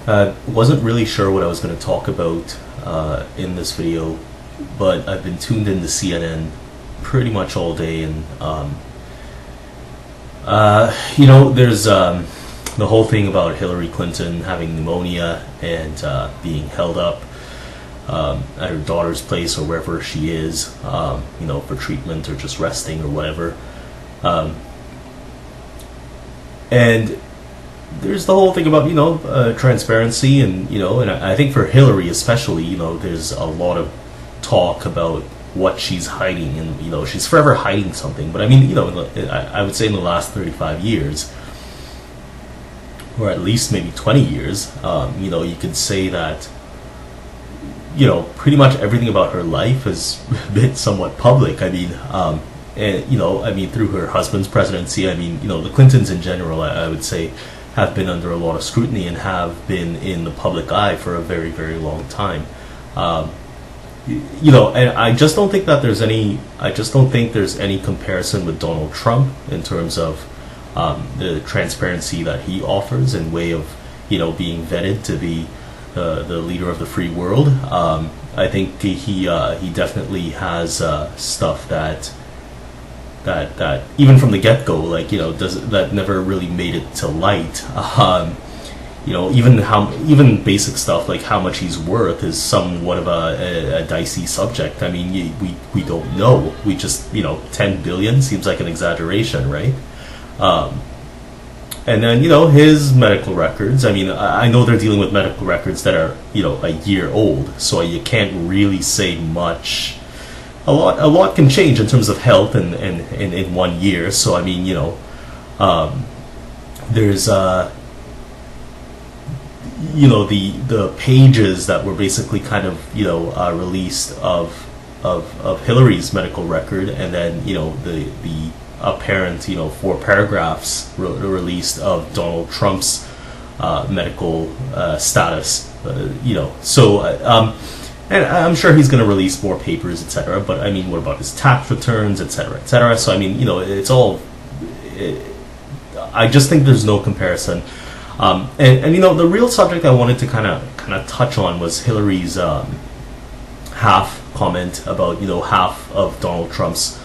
Wasn't really sure what I was going to talk about in this video, but I've been tuned into CNN pretty much all day, and there's the whole thing about Hillary Clinton having pneumonia and being held up at her daughter's place or wherever she is, for treatment or just resting or whatever. And there's the whole thing about transparency, and and I think for Hillary especially, there's a lot of talk about what she's hiding, and she's forever hiding something. But I mean, I would say in the last 35 years, or at least maybe 20 years, you could say that pretty much everything about her life has been somewhat public. I mean, and through her husband's presidency, the Clintons in general, I would say, have been under a lot of scrutiny and have been in the public eye for a very, very long time. And I just don't think that there's any. I just don't think there's any comparison with Donald Trump in terms of the transparency that he offers in way of being vetted to be the leader of the free world. I think he definitely has stuff that even from the get-go, that never really made it to light. Even basic stuff like how much he's worth is somewhat of a dicey subject. I mean, we don't know. We just 10 billion seems like an exaggeration, right? And then his medical records. I mean, I know they're dealing with medical records that are a year old, so you can't really say much. A lot can change in terms of health in 1 year. So I mean, there's the pages that were basically kind of released of Hillary's medical record, and then the apparent 4 paragraphs released of Donald Trump's medical status. And I'm sure he's going to release more papers, etc. But I mean, what about his tax returns, etc., etc.? So I mean, it's all. I just think there's no comparison. And the real subject I wanted to kind of touch on was Hillary's half comment about half of Donald Trump's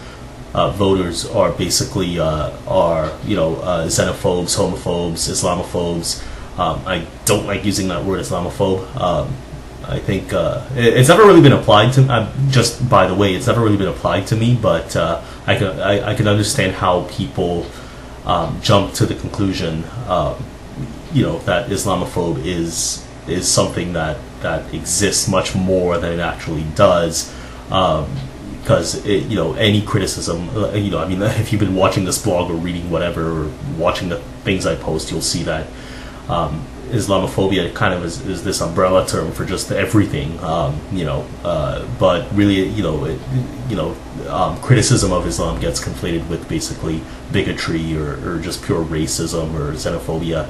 voters are basically xenophobes, homophobes, Islamophobes. I don't like using that word, Islamophobe. I think it's never really been applied to. Just by the way, it's never really been applied to me. But I can understand how people jump to the conclusion, that Islamophobe is something that exists much more than it actually does. Because any criticism, if you've been watching this blog or reading whatever or watching the things I post, you'll see that Islamophobia kind of is this umbrella term for just everything, but really, criticism of Islam gets conflated with basically bigotry or just pure racism or xenophobia.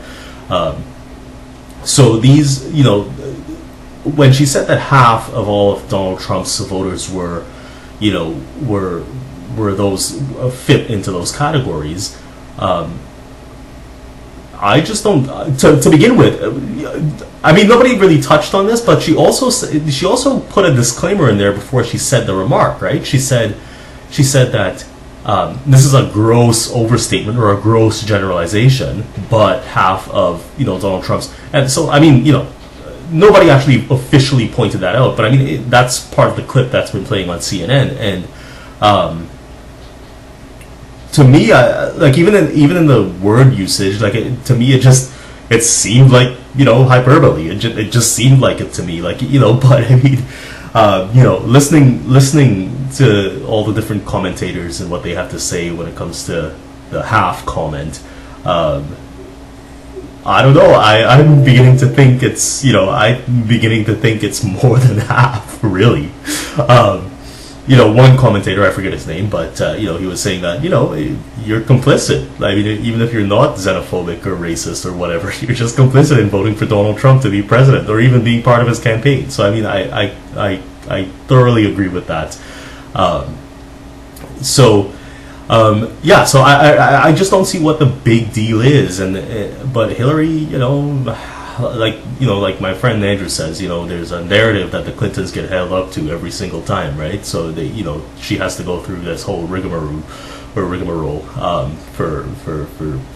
So these, when she said that half of all of Donald Trump's voters were those fit into those categories, I just don't. To begin with, I mean, nobody really touched on this, but she also put a disclaimer in there before she said the remark, right? She said that this is a gross overstatement or a gross generalization, but half of Donald Trump's, and so I mean, nobody actually officially pointed that out, but I mean that's part of the clip that's been playing on CNN, and to me, even in the word usage, to me it seemed like hyperbole. It just seemed like it to me, but I mean, listening to all the different commentators and what they have to say when it comes to the half comment, I don't know. I'm beginning to think it's more than half, really. One commentator, I forget his name, but he was saying that you're complicit. I mean, even if you're not xenophobic or racist or whatever, you're just complicit in voting for Donald Trump to be president or even being part of his campaign. So I mean, I thoroughly agree with that. So I just don't see what the big deal is. But Hillary, like my friend Andrew says, there's a narrative that the Clintons get held up to every single time, right? So they, she has to go through this whole rigmarole for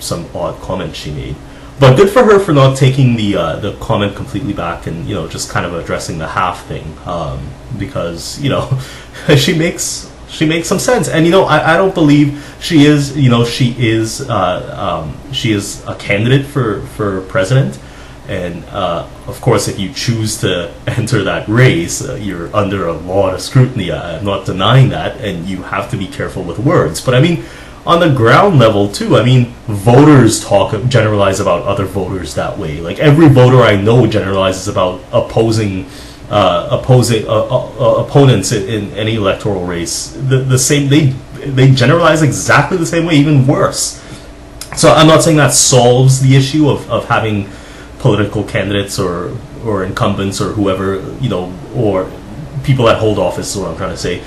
some odd comment she made. But good for her for not taking the comment completely back and just kind of addressing the half thing, because she makes some sense. And I don't believe she is a candidate for president. And of course, if you choose to enter that race, you're under a lot of scrutiny. I'm not denying that, and you have to be careful with words. But I mean, on the ground level too, I mean, voters generalize about other voters that way. Like every voter I know generalizes about opposing opponents in any electoral race. The same, they generalize exactly the same way, even worse. So I'm not saying that solves the issue of having political candidates or incumbents or whoever, or people that hold office is what I'm trying to say,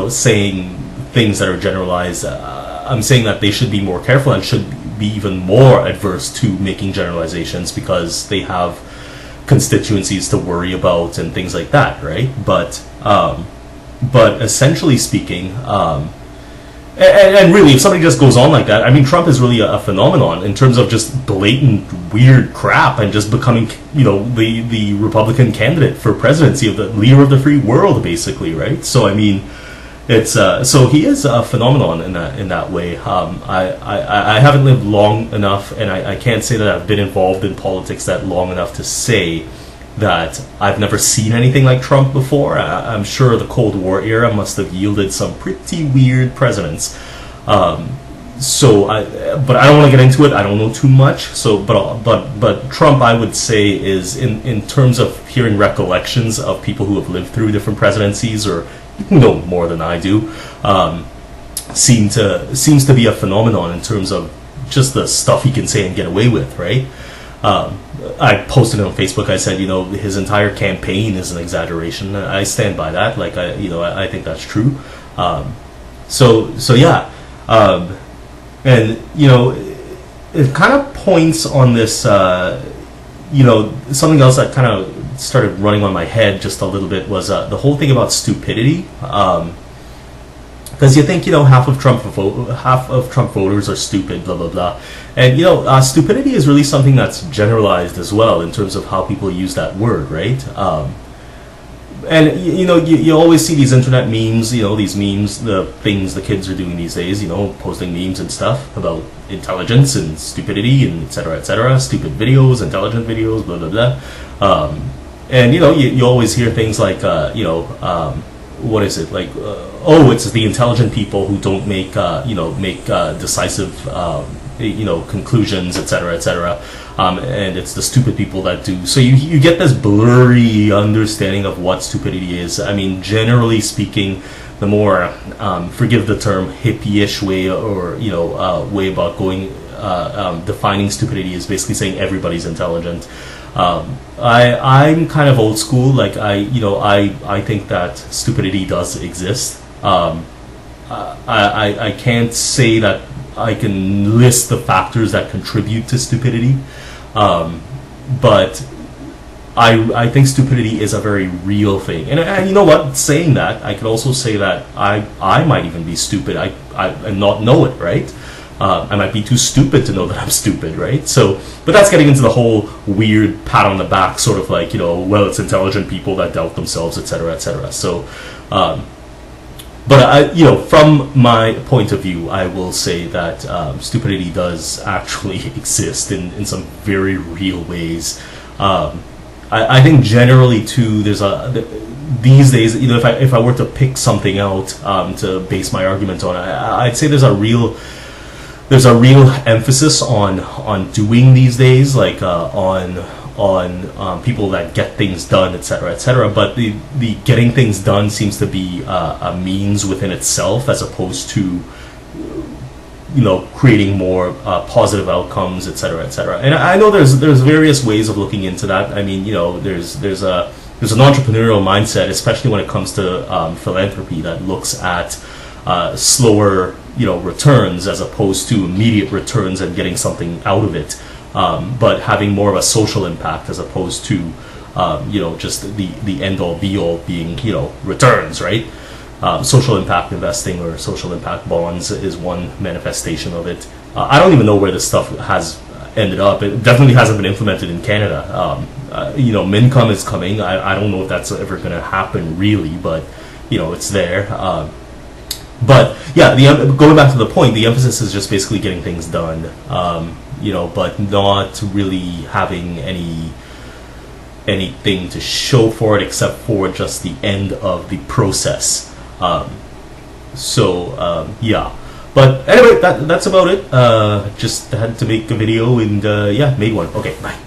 saying things that are generalized. I'm saying that they should be more careful and should be even more adverse to making generalizations because they have constituencies to worry about and things like that, right? But essentially speaking, and really, if somebody just goes on like that, I mean, Trump is really a phenomenon in terms of just blatant weird crap and just becoming, the Republican candidate for presidency of the leader of the free world, basically, right? So I mean, it's so he is a phenomenon in that way. I haven't lived long enough, and I can't say that I've been involved in politics that long enough to say that I've never seen anything like Trump before. I'm sure the Cold War era must have yielded some pretty weird presidents. But I don't want to get into it. I don't know too much. So, but Trump, I would say, is in terms of hearing recollections of people who have lived through different presidencies or who know more than I do, seems to be a phenomenon in terms of just the stuff he can say and get away with, right? I posted it on Facebook. I said, his entire campaign is an exaggeration. I stand by that. Like, I think that's true. So yeah, and it kind of points on this. Something else that kind of started running on my head just a little bit was the whole thing about stupidity. Because you think half of Trump voters are stupid, blah blah blah, and stupidity is really something that's generalized as well in terms of how people use that word, right? And you always see these internet memes, these memes, the things the kids are doing these days, posting memes and stuff about intelligence and stupidity and etc., stupid videos, intelligent videos, blah blah blah, and you always hear things like what is it like? It's the intelligent people who don't make decisive conclusions, etc., and it's the stupid people that do. So you get this blurry understanding of what stupidity is. I mean, generally speaking, the more forgive the term hippie-ish way or way about going defining stupidity is basically saying everybody's intelligent. I'm kind of old school. Like I think that stupidity does exist. I can't say that I can list the factors that contribute to stupidity, but I think stupidity is a very real thing. And you know what? Saying that, I could also say that I might even be stupid. and not know it, right? I might be too stupid to know that I'm stupid, right? So, but that's getting into the whole weird pat on the back, sort of like, well, it's intelligent people that doubt themselves, etc., etc. So, but from my point of view, I will say that stupidity does actually exist in some very real ways. I think generally too, these days, if I were to pick something out to base my argument on, I'd say there's a real emphasis on doing these days, like on people that get things done, etc., etc. But the getting things done seems to be a means within itself, as opposed to creating more positive outcomes, etc., etc. And I know there's various ways of looking into that. I mean, there's an entrepreneurial mindset, especially when it comes to philanthropy, that looks at slower returns as opposed to immediate returns and getting something out of it. but having more of a social impact as opposed to just the end all be all being returns, right? Social impact investing or social impact bonds is one manifestation of it. I don't even know where this stuff has ended up. It definitely hasn't been implemented in Canada. Mincome is coming. I don't know if that's ever going to happen really, but it's there. But yeah, going back to the point, the emphasis is just basically getting things done, but not really having anything to show for it except for just the end of the process. Yeah. But anyway, that's about it. Just had to make a video and made one. Okay, bye.